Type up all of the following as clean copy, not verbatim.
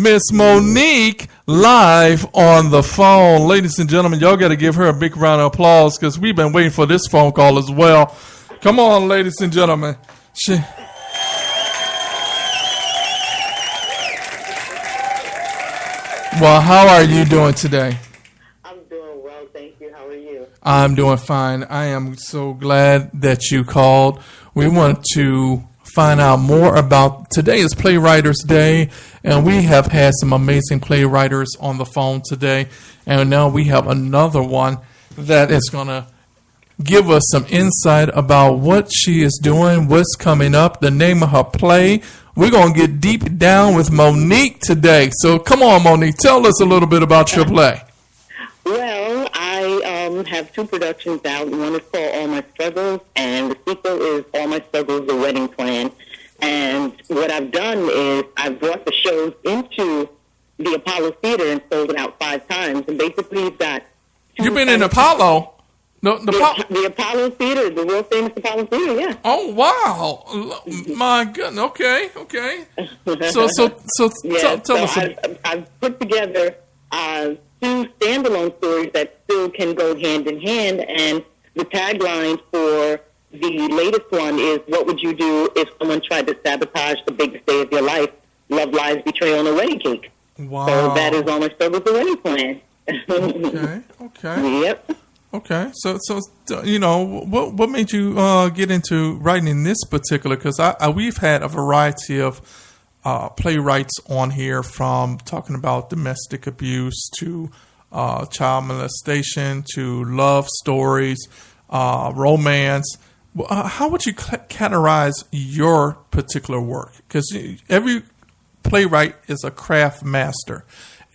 Miss Monique live on the phone. Ladies and gentlemen, y'all got to give her a big round of applause because we've been waiting for this phone call as well. Come on, ladies and gentlemen. Well, how are you doing today? I'm doing well, thank you. How are you? I'm doing fine. I am so glad that you called. We want to find out more about, today is Playwriters Day, and we have had some amazing playwriters on the phone today, and now we have another one that is going to give us some insight about what she is doing, what's coming up, the name of her play. We're going to get deep down with Monique today. So come on, Monique, tell us a little bit about your play. Well, I have two productions out. One is called All My Struggles, and the sequel is All My Struggles, The Wedding Plan. And what I've done is I've brought the shows into the Apollo Theater and sold it out 5 times. And basically you've got... You've been in Apollo? The Apollo Theater, the world famous Apollo Theater, yeah. Oh, wow. My goodness. Okay. So tell us. I've put together 2 standalone stories that still can go hand in hand, and the tagline for the latest one is, what would you do if someone tried to sabotage the biggest day of your life? Love, lies, betrayal, and a wedding cake. Wow. So that is All My Struggles, The Wedding Plan. Okay. Yep. Okay, so you know, what made you get into writing this particular? Because we've had a variety of playwrights on here, from talking about domestic abuse to child molestation to love stories, romance. How would you categorize your particular work? Because every playwright is a craft master.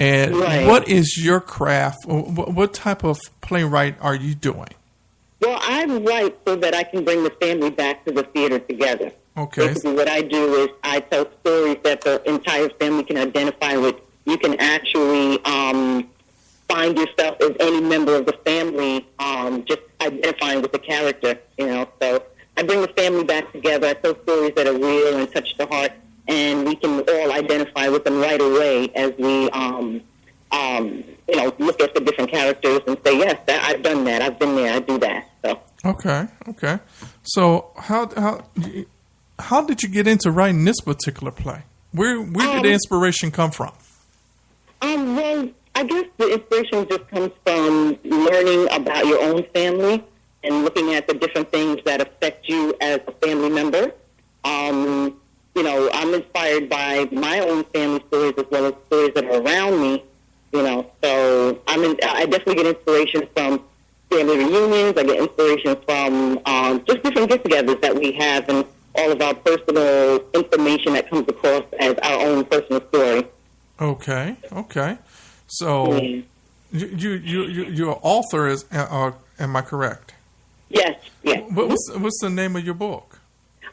And right. What is your craft? What type of playwright are you doing? Well, I write so that I can bring the family back to the theater together. Okay. Basically, what I do is I tell stories that the entire family can identify with. You can actually find yourself as any member of the family, just identifying with the character, you know. So I bring the family back together. I tell stories that are real and touch the heart, and we can all identify with them right away as we, you know, look at the different characters and say, yes, I've done that. I've been there. I do that. So. Okay. So how did you get into writing this particular play? Where did the inspiration come from? Well, I guess the inspiration just comes from learning about your own family and looking at the different things that affect you as a family member. You know, I'm inspired by my own family stories as well as stories that are around me, you know. So I definitely get inspiration from family reunions. I get inspiration from just different get-togethers that we have and all of our personal information that comes across as our own personal story. Okay. So your author is, am I correct? Yes. What's the name of your book?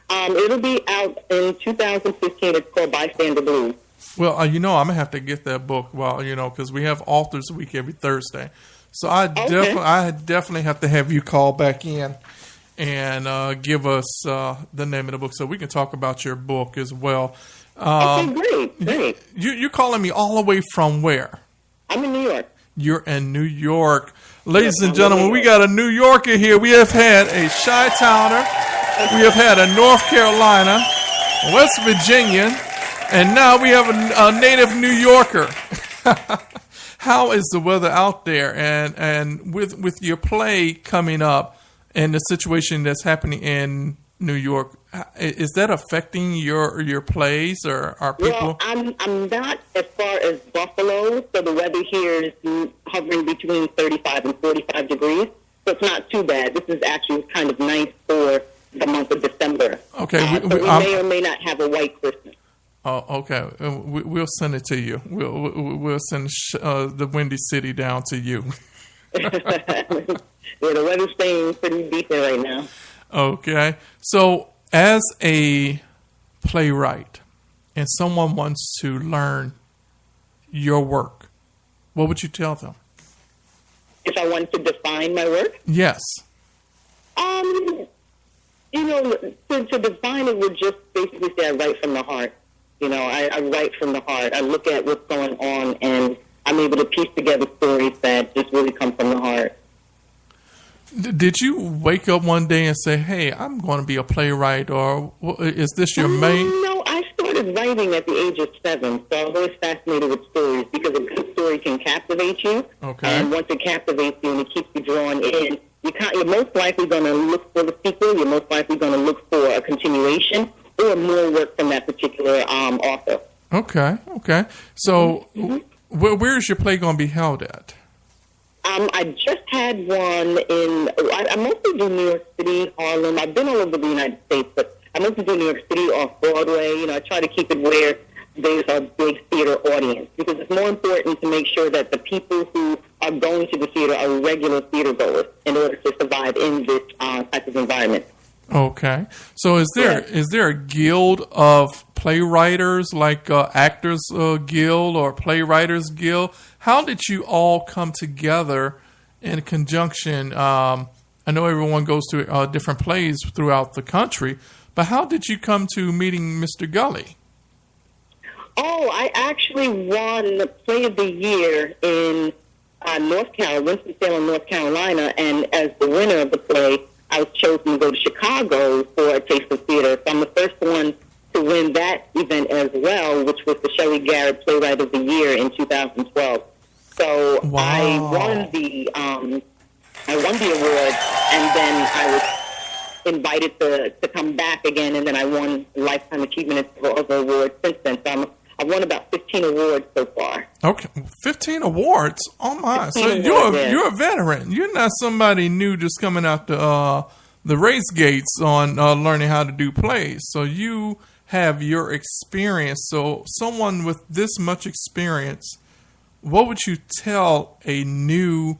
It'll be out in 2015. It's called Bystander Blues. Well, you know, I'm going to have to get that book, well, you know, because we have Authors Week every Thursday. So I definitely have to have you call back in and give us the name of the book so we can talk about your book as well. Okay, great. You're calling me all the way from where? I'm in New York. You're in New York. Ladies and gentlemen, we got a New Yorker here. We have had a Chi-Towner. We have had a North Carolina, West Virginian, and now we have a native New Yorker. How is the weather out there? And with your play coming up and the situation that's happening in New York, is that affecting your plays or are people? Well, I'm not as far as Buffalo, so the weather here is hovering between 35 and 45 degrees, so it's not too bad. This is actually kind of nice for the month of December. Okay, so we may or may not have a white Christmas. Oh, okay. We'll send it to you. We'll send the Windy City down to you. Yeah, the weather's staying pretty decent right now. Okay. So as a playwright and someone wants to learn your work, what would you tell them? If I wanted to define my work? Yes. You know, to define it would just basically say I write from the heart. I write from the heart. I look at what's going on, and I'm able to piece together stories that just really come from the heart. Did you wake up one day and say, "Hey, I'm going to be a playwright," or is this your main? No, I started writing at the age of 7, so I was always fascinated with stories because a good story can captivate you. Okay. And once it captivates you and it keeps you drawn in, you're most likely going to look for the sequel. You're most likely going to look for a continuation or more work from that particular author. Okay. So, where's your play going to be held at? I just had one I mostly do New York City, Harlem. I've been all over the United States, but I mostly do New York City off Broadway. I try to keep it where there's a big theater audience because it's more important to make sure that the people who are going to the theater are regular theater goers in order to survive in this type of environment. Okay. So is there a guild of playwriters, like Actors Guild or Playwriters Guild? How did you all come together in conjunction? I know everyone goes to different plays throughout the country, but how did you come to meeting Mr. Gully? Oh, I actually won Play of the Year in Winston-Salem, North Carolina, and as the winner of the play, I was chosen to go to Chicago for a Taste of Theater. So I'm the first one to win that event as well, which was the Shelley Garrett Playwright of the Year in 2012. So Wow. I won the award, and then I was invited to come back again, and then I won Lifetime Achievement and several other awards since then. So I've won about 15 awards so far. Okay, 15 awards. Oh my! So you're a veteran. You're not somebody new just coming out the race gates on learning how to do plays. So you have your experience. So someone with this much experience, what would you tell a new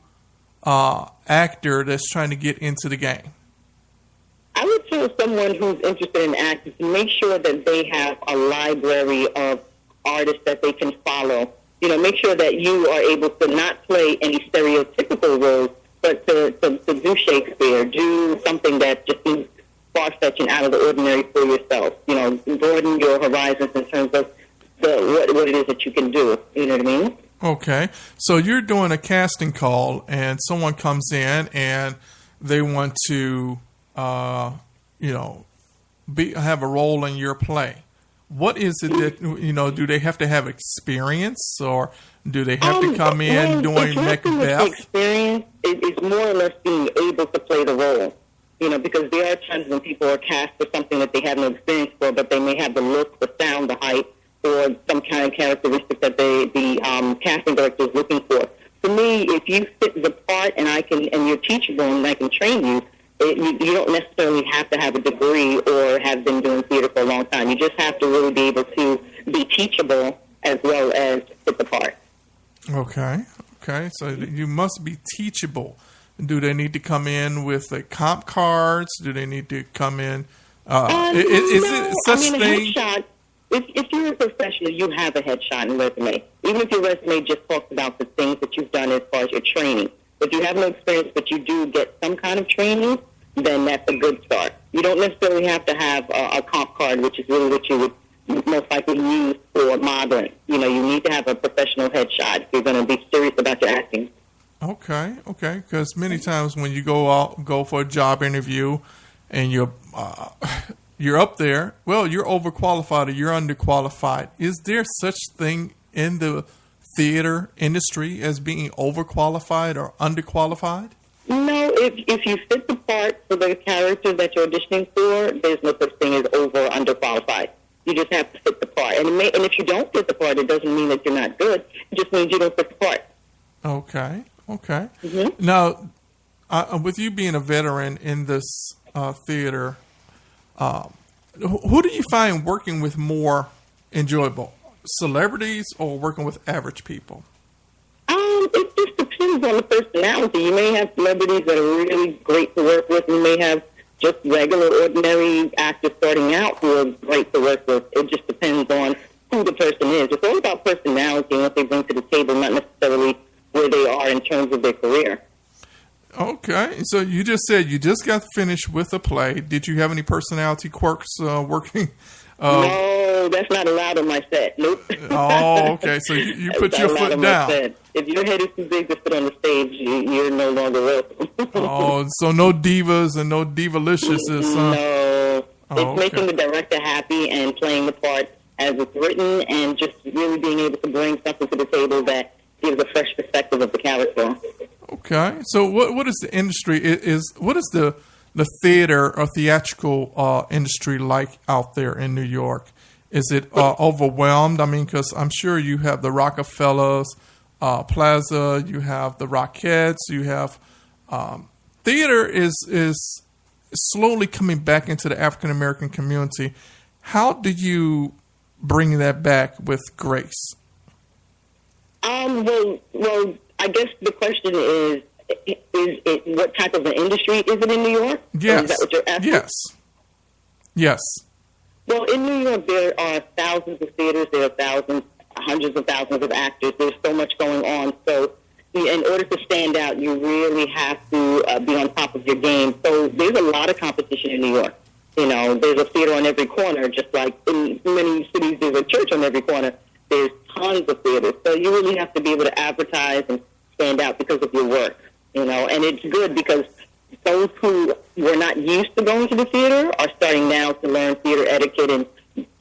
actor that's trying to get into the game? I would tell someone who's interested in acting to make sure that they have a library of artists that they can follow. Make sure that you are able to not play any stereotypical roles, but to do Shakespeare, do something that just seems far-fetching, out of the ordinary for yourself. Broaden your horizons in terms of what it is that you can do. You know what I mean? Okay. So you're doing a casting call, and someone comes in, and they want to, have a role in your play. What is it that, do they have to have experience, or do they have to come in doing Macbeth? Experience is more or less being able to play the role. Because there are times when people are cast for something that they have no experience for, but they may have the look, the sound, the height, or some kind of characteristic that the casting director is looking for. For me, if you fit the part and you're teachable and I can train you, you don't necessarily have to have a degree or have been doing theater for a long time. You just have to really be able to be teachable as well as fit the part. Okay. So you must be teachable. Do they need to come in with comp cards? Do they need to come in? Is it such thing? Headshot. If you're a professional, you have a headshot and resume. Even if your resume just talks about the things that you've done as far as your training. If you have no experience, but you do get some kind of training, then that's a good start. You don't necessarily have to have a comp card, which is really what you would most likely use for modeling. You need to have a professional headshot if you're going to be serious about your acting. Okay. Because many times when you go for a job interview, and you're up there, well, you're overqualified or you're underqualified. Is there such thing in the theater industry as being overqualified or underqualified? No, if you fit the part for the character that you're auditioning for, there's no such thing as over or underqualified. You just have to fit the part. And if you don't fit the part, it doesn't mean that you're not good. It just means you don't fit the part. Okay. Mm-hmm. Now, with you being a veteran in this theater, who do you find working with more enjoyable? Celebrities or working with average people? It just depends on the personality. You may have celebrities that are really great to work with. You may have just regular, ordinary actors starting out who are great to work with. It just depends on who the person is. It's all about personality and what they bring to the table, not necessarily where they are in terms of their career. Okay, so you just said you just got finished with a play. Did you have any personality quirks working? No, that's not allowed on my set. Nope. Oh, okay. So you put your foot down. If your head is too big to sit on the stage, you're no longer welcome. Oh, so no divas and no divaliciouses, huh? No. It's okay. making the director happy and playing the part as it's written and just really being able to bring something to the table that gives a fresh perspective of the character. Okay. So what is the industry? What is the theater or theatrical industry like out there in New York? Is it overwhelmed? I mean, because I'm sure you have the Rockefellers Plaza, you have the Rockettes, you have theater is slowly coming back into the African American community. How do you bring that back with grace? Well, I guess the question is it what type of an industry is it in New York? Yes. Is that what you're asking? Yes. Yes. Well, in New York, there are thousands of theaters. There are thousands, hundreds of thousands of actors. There's so much going on. So in order to stand out, you really have to be on top of your game. So there's a lot of competition in New York. You know, there's a theater on every corner, just like in many cities there's a church on every corner. There's tons of theaters. So you really have to be able to advertise and stand out because of your work, you know. And it's good because those who were not used to going to the theater are starting now to learn theater etiquette and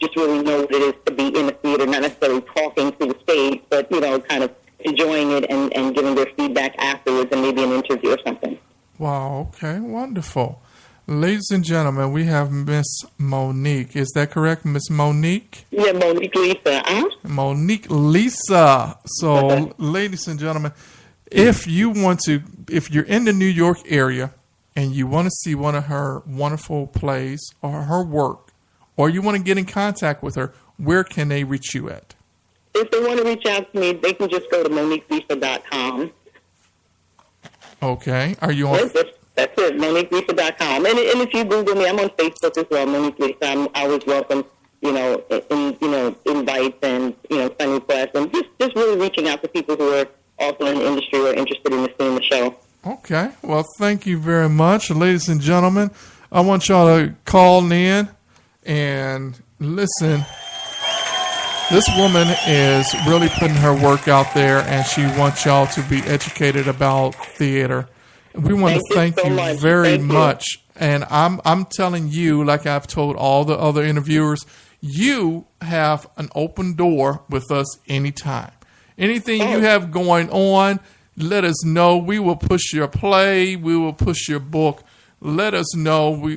just really know what it is to be in a theater, not necessarily talking to the stage, but, you know, kind of enjoying it and giving their feedback afterwards and maybe an interview or something. Wow, okay, wonderful. Ladies and gentlemen, we have Miss Monique. Is that correct, Miss Monique? Yeah, Monique Lisa. Monique Lisa. So, ladies and gentlemen, if you're in the New York area and you want to see one of her wonderful plays or her work, or you want to get in contact with her, where can they reach you at? If they want to reach out to me, they can just go to MoniqueLisa.com. Okay. Are you on? That's it, MoniqueLisa.com. And if you Google me, I'm on Facebook as well, Monique Lisa. I'm always welcome, invites and, friend requests. And just really reaching out to people who are also in the industry or interested in seeing the show. Okay. Well, thank you very much. Ladies and gentlemen, I want y'all to call in and listen. This woman is really putting her work out there, and she wants y'all to be educated about theater. We want to thank you very much. And I'm telling you, like I've told all the other interviewers, you have an open door with us anytime. Anything you have going on, let us know. We will push your play. We will push your book. Let us know. We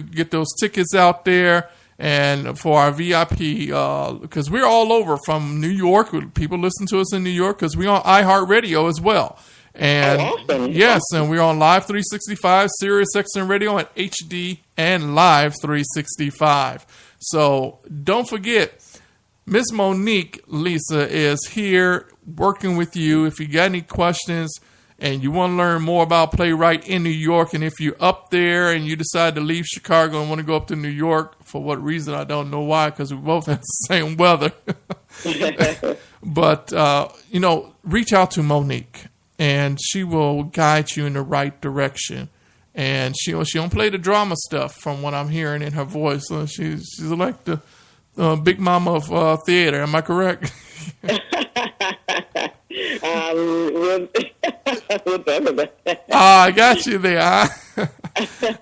get those tickets out there. And for our VIP, because we're all over from New York. People listen to us in New York because we're on iHeartRadio as well. And awesome. Yes, and we're on Live 365, Sirius XM Radio, and HD and Live 365. So don't forget, Miss Monique Lisa is here working with you. If you got any questions and you want to learn more about Playwright in New York, and if you're up there and you decide to leave Chicago and want to go up to New York, for what reason, I don't know why, because we both have the same weather. But, reach out to Monique, and she will guide you in the right direction. And she don't play the drama stuff from what I'm hearing in her voice. She's like the big mama of theater. Am I correct? I got you there.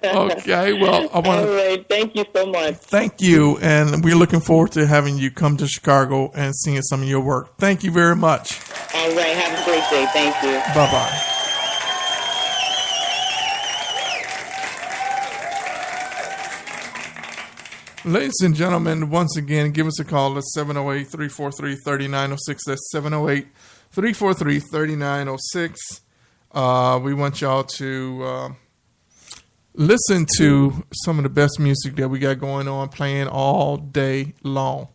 Okay, well, I want to. All right, thank you so much. Thank you, and we're looking forward to having you come to Chicago and seeing some of your work. Thank you very much. All right, have a great day. Thank you. Bye-bye. Ladies and gentlemen, once again, give us a call at 708-343-3906. That's 708-343-3906. We want y'all to listen to some of the best music that we got going on, playing all day long.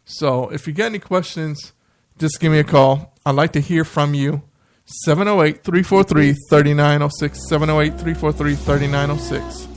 So if you got any questions, just give me a call. I'd like to hear from you. 708-343-3906. 708-343-3906.